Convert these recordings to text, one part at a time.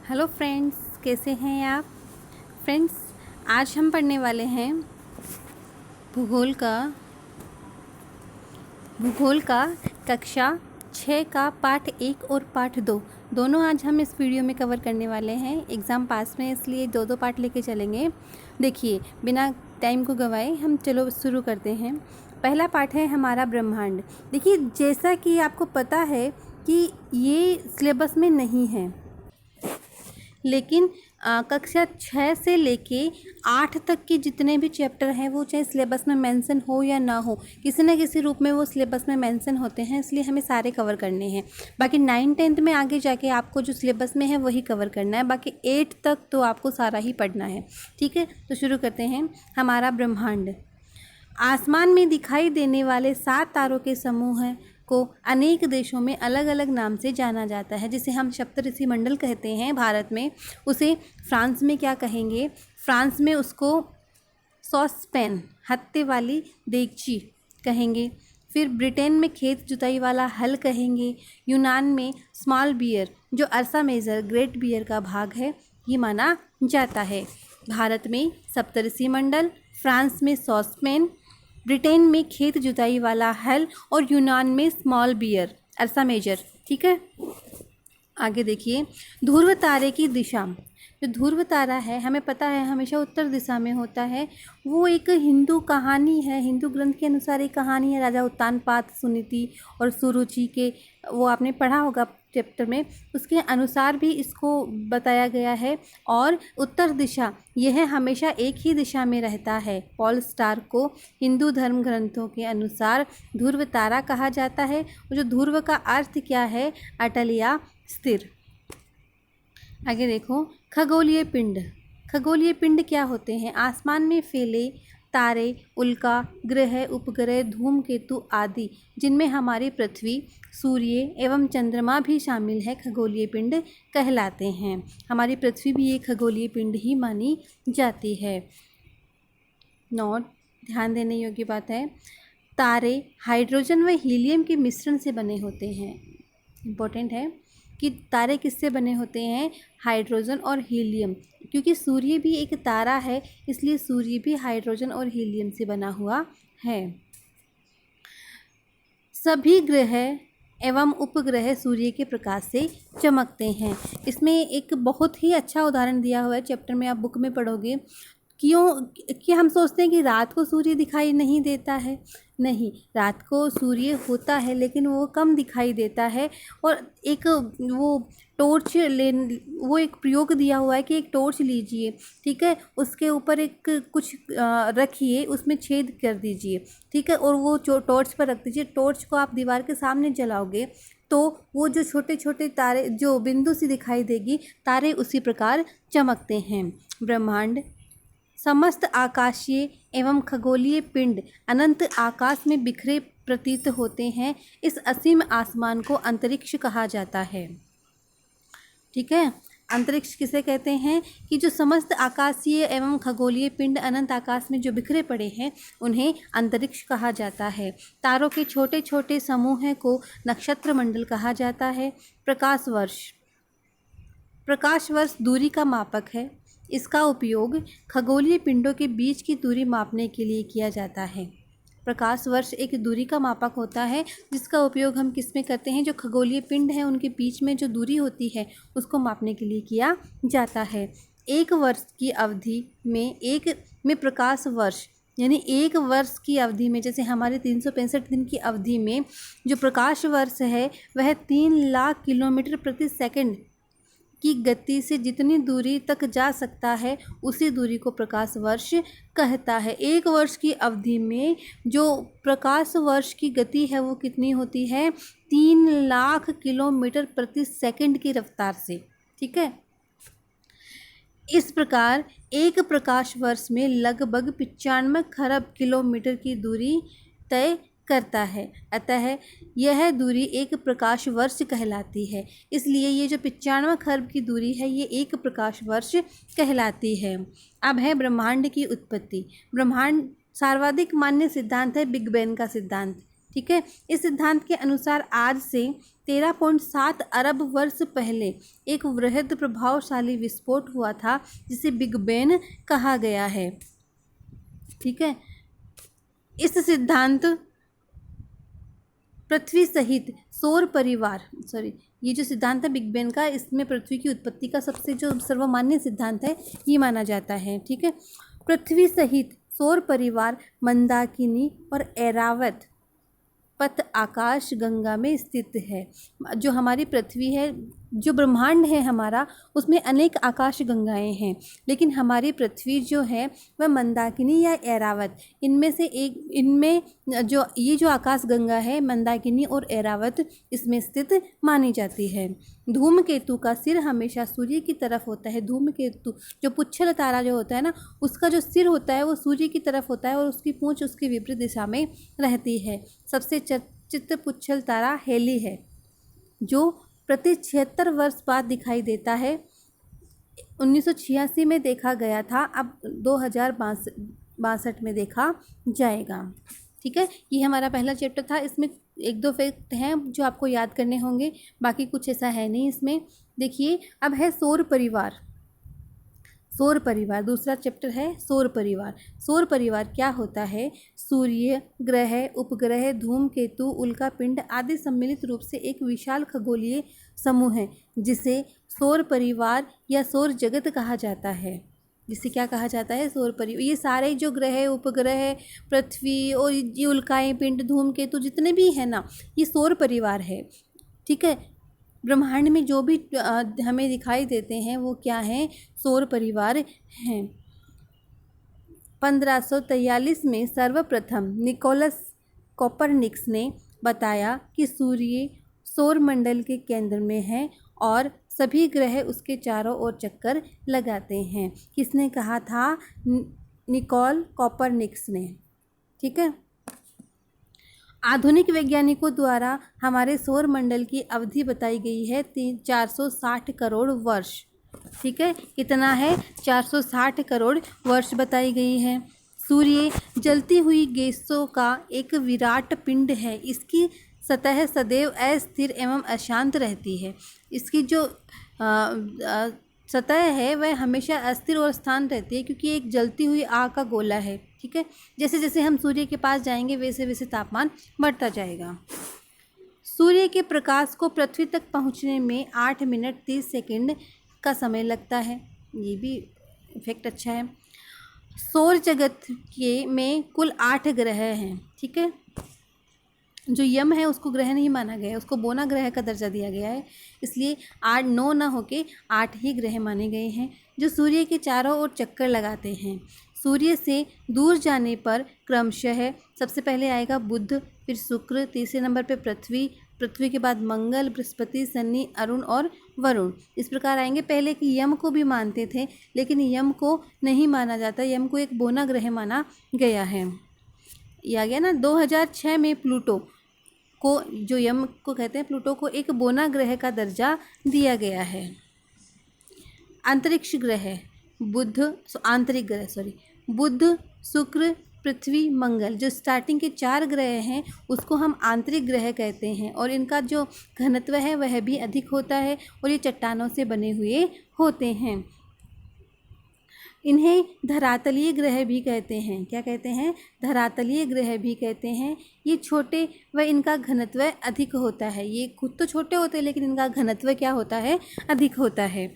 Hello friends, कैसे हैं आप फ्रेंड्स। आज हम पढ़ने वाले हैं भूगोल का कक्षा 6 का पाठ 1 और पाठ 2 दोनों आज हम इस वीडियो में कवर करने वाले हैं। एग्ज़ाम पास में इसलिए दो पाठ लेके चलेंगे। देखिए, बिना टाइम को गवाए हम चलो शुरू करते हैं। पहला पाठ है हमारा ब्रह्मांड। देखिए, जैसा कि आपको पता है कि ये सिलेबस में नहीं है, लेकिन कक्षा 6 से लेके 8 तक के जितने भी चैप्टर हैं वो चाहे सिलेबस में मेंशन हो या ना हो, किसी न किसी रूप में वो सिलेबस में मेंशन होते हैं, इसलिए हमें सारे कवर करने हैं। बाकी 9-10 में आगे जाके आपको जो सिलेबस में है वही कवर करना है, बाकी 8 तक तो आपको सारा ही पढ़ना है। ठीक है, तो शुरू करते हैं। हमारा ब्रह्मांड आसमान में दिखाई देने वाले 7 तारों के समूह को अनेक देशों में अलग अलग नाम से जाना जाता है। जिसे हम सप्तऋषि मंडल कहते हैं भारत में, उसे फ्रांस में क्या कहेंगे? फ्रांस में उसको सॉसपैन, हत्ते वाली देगची कहेंगे। फिर ब्रिटेन में खेत जुताई वाला हल कहेंगे। यूनान में स्मॉल बियर, जो अर्सा मेजर ग्रेट बियर का भाग है, ये माना जाता है। भारत में सप्तऋषि मंडल, फ्रांस में सॉसपैन, ब्रिटेन में खेत जुताई वाला हल और यूनान में स्मॉल बियर अर्सा मेजर। ठीक है, आगे देखिए। ध्रुव तारे की दिशा। जो ध्रुव तारा है, हमें पता है हमेशा उत्तर दिशा में होता है। वो एक हिंदू कहानी है, हिंदू ग्रंथ के अनुसार एक कहानी है। राजा उत्तानपाद, सुनीति और सुरुचि के, वो आपने पढ़ा होगा चैप्टर में, उसके अनुसार भी इसको बताया गया है। और उत्तर दिशा यह हमेशा एक ही दिशा में रहता है। पॉल स्टार को हिंदू धर्म ग्रंथों के अनुसार ध्रुव तारा कहा जाता है। और जो ध्रुव का अर्थ क्या है? अटल या स्थिर। आगे देखो, खगोलीय पिंड। खगोलीय पिंड क्या होते हैं? आसमान में फैले तारे, उल्का, ग्रह, उपग्रह, धूमकेतु आदि, जिनमें हमारी पृथ्वी, सूर्य एवं चंद्रमा भी शामिल है, खगोलीय पिंड कहलाते हैं। हमारी पृथ्वी भी एक खगोलीय पिंड ही मानी जाती है। नोट, ध्यान देने योग्य बात है, तारे हाइड्रोजन व हीलियम के मिश्रण से बने होते हैं। इम्पोर्टेंट है कि तारे किससे बने होते हैं? हाइड्रोजन और हीलियम। क्योंकि सूर्य भी एक तारा है, इसलिए सूर्य भी हाइड्रोजन और हीलियम से बना हुआ है। सभी ग्रह एवं उपग्रह सूर्य के प्रकाश से चमकते हैं। इसमें एक बहुत ही अच्छा उदाहरण दिया हुआ है, चैप्टर में आप बुक में पढ़ोगे। क्यों कि हम सोचते हैं कि रात को सूर्य दिखाई नहीं देता है। नहीं, रात को सूर्य होता है, लेकिन वो कम दिखाई देता है। और एक वो टॉर्च वो एक प्रयोग दिया हुआ है कि एक टॉर्च लीजिए, ठीक है, उसके ऊपर एक कुछ रखिए, उसमें छेद कर दीजिए, ठीक है, और वो टॉर्च पर रख दीजिए। टॉर्च को आप दीवार के सामने जलाओगे तो वो जो छोटे छोटे तारे, जो बिंदु सी दिखाई देगी, तारे उसी प्रकार चमकते हैं। ब्रह्मांड समस्त आकाशीय एवं खगोलीय पिंड अनंत आकाश में बिखरे प्रतीत होते हैं। इस असीम आसमान को अंतरिक्ष कहा जाता है। ठीक है, अंतरिक्ष किसे कहते हैं? कि जो समस्त आकाशीय एवं खगोलीय पिंड अनंत आकाश में जो बिखरे पड़े हैं, उन्हें अंतरिक्ष कहा जाता है। तारों के छोटे छोटे समूह को नक्षत्र मंडल कहा जाता है। प्रकाश वर्ष। प्रकाश वर्ष दूरी का मापक है। इसका उपयोग खगोलीय पिंडों के बीच की दूरी मापने के लिए किया जाता है। प्रकाश वर्ष एक दूरी का मापक होता है, जिसका उपयोग हम किस में करते हैं? जो खगोलीय पिंड हैं उनके बीच में जो दूरी होती है, उसको मापने के लिए किया जाता है। एक वर्ष की अवधि में प्रकाश वर्ष, यानी एक वर्ष की अवधि में, जैसे हमारे 365 दिन की अवधि में जो प्रकाश वर्ष है, वह 3 लाख किलोमीटर प्रति सेकंड की गति से जितनी दूरी तक जा सकता है, उसी दूरी को प्रकाश वर्ष कहता है। एक वर्ष की अवधि में जो प्रकाश वर्ष की गति है वो कितनी होती है? 3 लाख किलोमीटर प्रति सेकंड की रफ्तार से। ठीक है, इस प्रकार एक प्रकाश वर्ष में लगभग 95 खरब किलोमीटर की दूरी तय करता है। अतः यह दूरी एक प्रकाश वर्ष कहलाती है। इसलिए ये जो 95 खरब की दूरी है, ये एक प्रकाश वर्ष कहलाती है। अब है ब्रह्मांड की उत्पत्ति। ब्रह्मांड सर्वाधिक मान्य सिद्धांत है बिग बैंग का सिद्धांत। ठीक है। इस सिद्धांत के अनुसार आज से 13.7 अरब वर्ष पहले एक वृहद प्रभावशाली विस्फोट हुआ था जिसे बिग बैंग कहा गया है। ठीक है। इस सिद्धांत पृथ्वी सहित सौर परिवार ये जो सिद्धांत है बिग बैंग का, इसमें पृथ्वी की उत्पत्ति का सबसे जो सर्वमान्य सिद्धांत है ये माना जाता है। ठीक है। पृथ्वी सहित सौर परिवार मंदाकिनी और ऐरावत पथ आकाश गंगा में स्थित है। जो हमारी पृथ्वी है, जो ब्रह्मांड है हमारा, उसमें अनेक आकाश गंगाएं हैं, लेकिन हमारी पृथ्वी जो है वह मंदाकिनी या ऐरावत, इनमें से एक, इनमें जो ये जो आकाश गंगा है मंदाकिनी और ऐरावत, इसमें स्थित मानी जाती है। धूमकेतु का सिर हमेशा सूर्य की तरफ होता है। धूमकेतु जो पुच्छल तारा जो होता है ना, उसका जो सिर होता है वो सूर्य की तरफ होता है और उसकी पूंछ उसकी विपरीत दिशा में रहती है। सबसे चर्चित पुच्छल तारा हेली है जो प्रति 76 वर्ष बाद दिखाई देता है। 1986 में देखा गया था, अब 2062 में देखा जाएगा। ठीक है। ये हमारा पहला चैप्टर था। इसमें एक दो फैक्ट हैं जो आपको याद करने होंगे, बाकी कुछ ऐसा है नहीं इसमें। देखिए, अब है सौर परिवार। सौर परिवार दूसरा चैप्टर है, सौर परिवार। सौर परिवार क्या होता है? सूर्य, ग्रह, उपग्रह, धूमकेतु, उल्कापिंड आदि सम्मिलित रूप से एक विशाल खगोलीय समूह है जिसे सौर परिवार या सौर जगत कहा जाता है। जिसे क्या कहा जाता है? सौर परिवार। ये सारे जो ग्रह, उपग्रह, पृथ्वी और ये उल्काएं, पिंड, धूमकेतु जितने भी हैं ना, ये सौर परिवार है। ठीक है। ब्रह्मांड में जो भी हमें दिखाई देते हैं वो क्या हैं? सौर परिवार हैं। 1543 में सर्वप्रथम निकोलस कोपरनिकस ने बताया कि सूर्य सौर मंडल के केंद्र में है और सभी ग्रह उसके चारों ओर चक्कर लगाते हैं। किसने कहा था? निकोल कोपरनिकस ने। ठीक है। आधुनिक वैज्ञानिकों द्वारा हमारे सौर मंडल की अवधि बताई गई है 460 करोड़ वर्ष। ठीक है। कितना है? 460 करोड़ वर्ष बताई गई है। सूर्य जलती हुई गैसों का एक विराट पिंड है। इसकी सतह सदैव अस्थिर एवं अशांत रहती है। इसकी जो सतह है वह हमेशा अस्थिर और शांत रहती है क्योंकि एक जलती हुई आग का गोला है। ठीक है। जैसे जैसे हम सूर्य के पास जाएंगे वैसे वैसे तापमान बढ़ता जाएगा। सूर्य के प्रकाश को पृथ्वी तक पहुंचने में 8 मिनट 30 सेकंड का समय लगता है। ये भी इफेक्ट अच्छा है। सौर जगत में कुल 8 ग्रह हैं। ठीक है। जो यम है उसको ग्रह नहीं माना गया है, उसको बोना ग्रह का दर्जा दिया गया है, इसलिए 8 9 ना होके 8 ही ग्रह माने गए हैं जो सूर्य के चारों ओर चक्कर लगाते हैं। सूर्य से दूर जाने पर क्रमशः सबसे पहले आएगा बुध, फिर शुक्र, तीसरे नंबर पे पृथ्वी, पृथ्वी के बाद मंगल, बृहस्पति, शनि, अरुण और वरुण। इस प्रकार आएंगे। पहले कि यम को भी मानते थे लेकिन यम को नहीं माना जाता, यम को एक बोना ग्रह माना गया है। ये आ गया ना। 2006 में प्लूटो को, जो यम को कहते हैं, प्लूटो को एक बोना ग्रह का दर्जा दिया गया है। अंतरिक्ष ग्रह आंतरिक ग्रह बुध, शुक्र, पृथ्वी, मंगल, जो स्टार्टिंग के 4 ग्रह हैं उसको हम आंतरिक ग्रह कहते हैं और इनका जो घनत्व है वह भी अधिक होता है और ये चट्टानों से बने हुए होते हैं। इन्हें धरातलीय ग्रह भी कहते हैं। क्या कहते हैं? धरातलीय ग्रह भी कहते हैं। ये छोटे व इनका घनत्व अधिक होता है। ये खुद तो छोटे होते हैं लेकिन इनका घनत्व क्या होता है? अधिक होता है।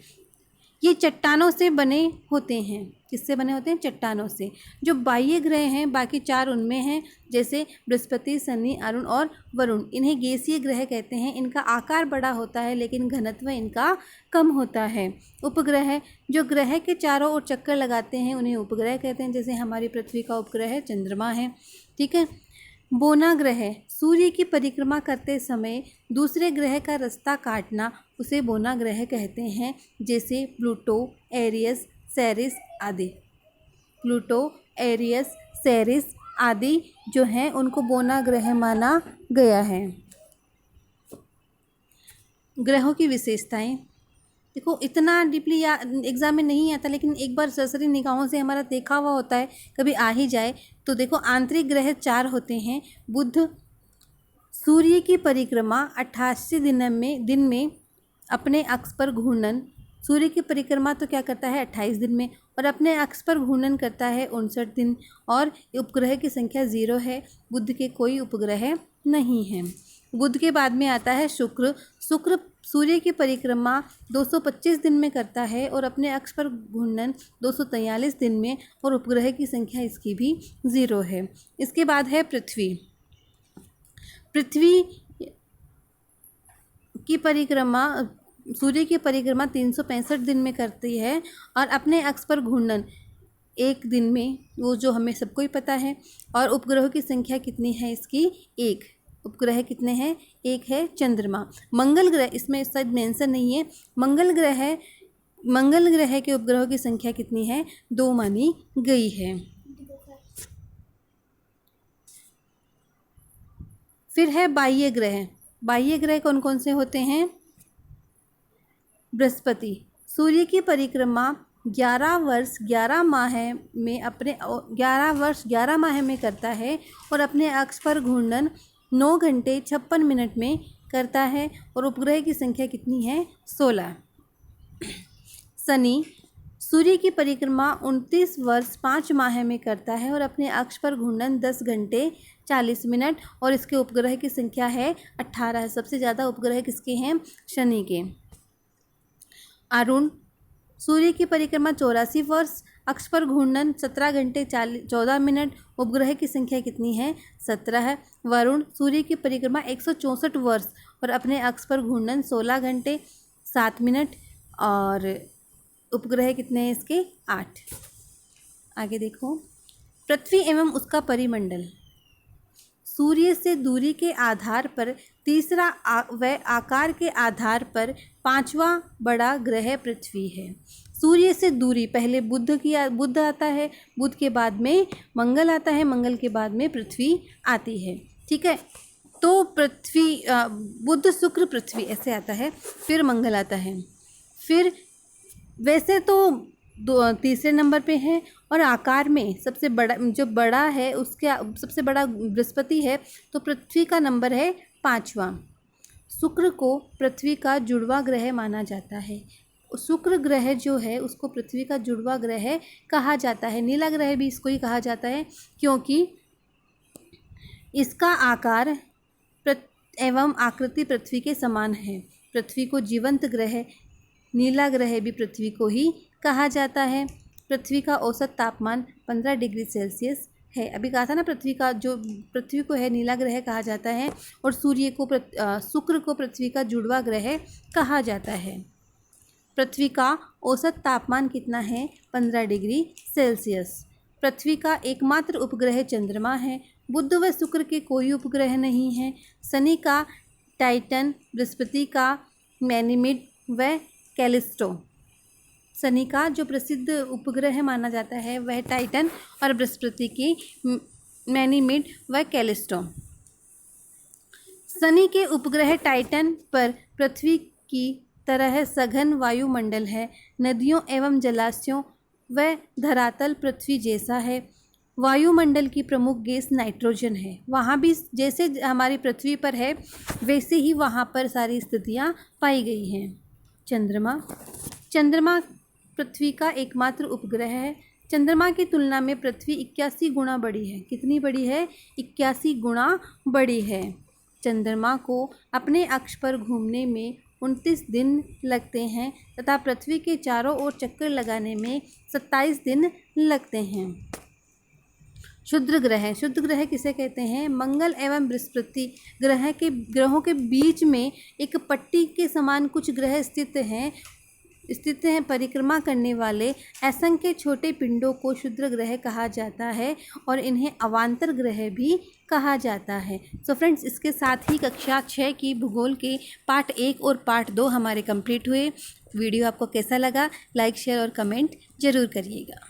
ये चट्टानों से बने होते हैं। किससे बने होते हैं? चट्टानों से। जो बाह्य ग्रह हैं बाकी 4 उनमें हैं, जैसे बृहस्पति, शनि, अरुण और वरुण। इन्हें गैसीय ग्रह कहते हैं। इनका आकार बड़ा होता है लेकिन घनत्व इनका कम होता है। उपग्रह जो ग्रह के चारों ओर चक्कर लगाते हैं उन्हें उपग्रह कहते हैं, जैसे हमारी पृथ्वी का उपग्रह चंद्रमा है। ठीक है। बोना ग्रह सूर्य की परिक्रमा करते समय दूसरे ग्रह का रास्ता काटना उसे बोना ग्रह कहते हैं, जैसे प्लूटो, एरियस, सेरिस आदि। प्लूटो, एरियस, सेरिस आदि जो हैं उनको बोना ग्रह माना गया है। ग्रहों की विशेषताएं देखो, इतना डीपली एग्जाम में नहीं आता लेकिन एक बार सरसरी निगाहों से हमारा देखा हुआ होता है, कभी आ ही जाए तो देखो। आंतरिक ग्रह 4 होते हैं, बुध, सूर्य की परिक्रमा 88 दिन में अपने अक्ष पर घूर्णन। सूर्य की परिक्रमा तो क्या करता है 28 दिन में, और अपने अक्ष पर घूर्णन करता है 59 दिन। और उपग्रह की संख्या 0 है, बुध के कोई उपग्रह नहीं है। बुध के बाद में आता है शुक्र। शुक्र सूर्य की परिक्रमा 225 दिन में करता है और अपने अक्ष पर घूर्णन 243 दिन में, और उपग्रह की संख्या इसकी भी 0 है। इसके बाद है पृथ्वी। पृथ्वी की परिक्रमा सूर्य की परिक्रमा 365 दिन में करती है और अपने अक्ष पर घूर्णन 1 दिन में, वो जो हमें सबको ही पता है। और उपग्रहों की संख्या कितनी है इसकी 1। उपग्रह कितने हैं 1 है चंद्रमा। मंगल ग्रह इसमें शायद मेंशन नहीं है। मंगल ग्रह के उपग्रहों की संख्या कितनी है 2 मानी गई है। फिर है बाह्य ग्रह। बाह्य ग्रह कौन कौन से होते हैं? बृहस्पति। सूर्य की परिक्रमा 11 वर्ष 11 माह में करता है और अपने अक्ष पर घूर्णन 9 घंटे 56 मिनट में करता है, और उपग्रह की संख्या कितनी है 16। शनि। सूर्य की परिक्रमा 29 वर्ष 5 माह में करता है और अपने अक्ष पर घूर्णन 10 घंटे 40 मिनट, और इसके उपग्रह की संख्या है 18। सबसे ज़्यादा उपग्रह किसके हैं? शनि के। अरुण। सूर्य की परिक्रमा 84 वर्ष, अक्ष पर घूर्णन 17 घंटे 14 मिनट, उपग्रह की संख्या कितनी है 17। वरुण। सूर्य की परिक्रमा 164 वर्ष और अपने अक्ष पर घूर्णन 16 घंटे 7 मिनट, और उपग्रह कितने हैं इसके 8। आगे देखो, पृथ्वी एवं उसका परिमंडल। सूर्य से दूरी के आधार पर तीसरा व आकार के आधार पर 5वां बड़ा ग्रह पृथ्वी है। सूर्य से दूरी, पहले बुध आता है, बुध के बाद में मंगल आता है, मंगल के बाद में पृथ्वी आती है। ठीक है, तो पृथ्वी बुध शुक्र पृथ्वी ऐसे आता है, फिर मंगल आता है। फिर वैसे तो तीसरे नंबर पे है, और आकार में सबसे बड़ा जो बड़ा है उसके सबसे बड़ा बृहस्पति है, तो पृथ्वी का नंबर है 5वां। शुक्र को पृथ्वी का जुड़वा ग्रह माना जाता है। शुक्र ग्रह जो है उसको पृथ्वी का जुड़वा ग्रह कहा जाता है। नीला ग्रह भी इसको ही कहा जाता है, क्योंकि इसका आकार एवं आकृति पृथ्वी के समान है। पृथ्वी को जीवंत ग्रह, नीला ग्रह भी पृथ्वी को ही कहा जाता है। पृथ्वी का औसत तापमान 15 डिग्री सेल्सियस है। अभी कहा था ना, पृथ्वी को है नीला ग्रह कहा जाता है, और शुक्र को पृथ्वी का जुड़वा ग्रह कहा जाता है। पृथ्वी का औसत तापमान कितना है 15 डिग्री सेल्सियस। पृथ्वी का एकमात्र उपग्रह चंद्रमा है। बुध व शुक्र के कोई उपग्रह नहीं है। शनि का टाइटन, बृहस्पति का मैनीमिड व कैलिस्टो। शनि का जो प्रसिद्ध उपग्रह माना जाता है वह टाइटन, और बृहस्पति की मैनीमिड व कैलिस्टो। शनि के उपग्रह टाइटन पर पृथ्वी की तरह सघन वायुमंडल है। नदियों एवं जलाशयों व धरातल पृथ्वी जैसा है। वायुमंडल की प्रमुख गैस नाइट्रोजन है। वहाँ भी जैसे हमारी पृथ्वी पर है वैसे ही वहाँ पर सारी स्थितियाँ पाई गई हैं। चंद्रमा पृथ्वी का एकमात्र उपग्रह है। चंद्रमा की तुलना में पृथ्वी 81 गुना बड़ी है। कितनी बड़ी है? 81 गुना बड़ी है। चंद्रमा को अपने अक्ष पर घूमने में 29 दिन लगते हैं तथा पृथ्वी के चारों ओर चक्कर लगाने में 27 दिन लगते हैं। क्षुद्र ग्रह किसे कहते हैं? मंगल एवं बृहस्पति ग्रहों के बीच में एक पट्टी के समान कुछ ग्रह स्थित हैं। परिक्रमा करने वाले असंख्य छोटे पिंडों को क्षुद्र ग्रह कहा जाता है, और इन्हें अवांतर ग्रह भी कहा जाता है। सो फ्रेंड्स, इसके साथ ही कक्षा 6 की भूगोल के पार्ट 1 और पार्ट 2 हमारे कंप्लीट हुए। वीडियो आपको कैसा लगा? लाइक, शेयर और कमेंट ज़रूर करिएगा।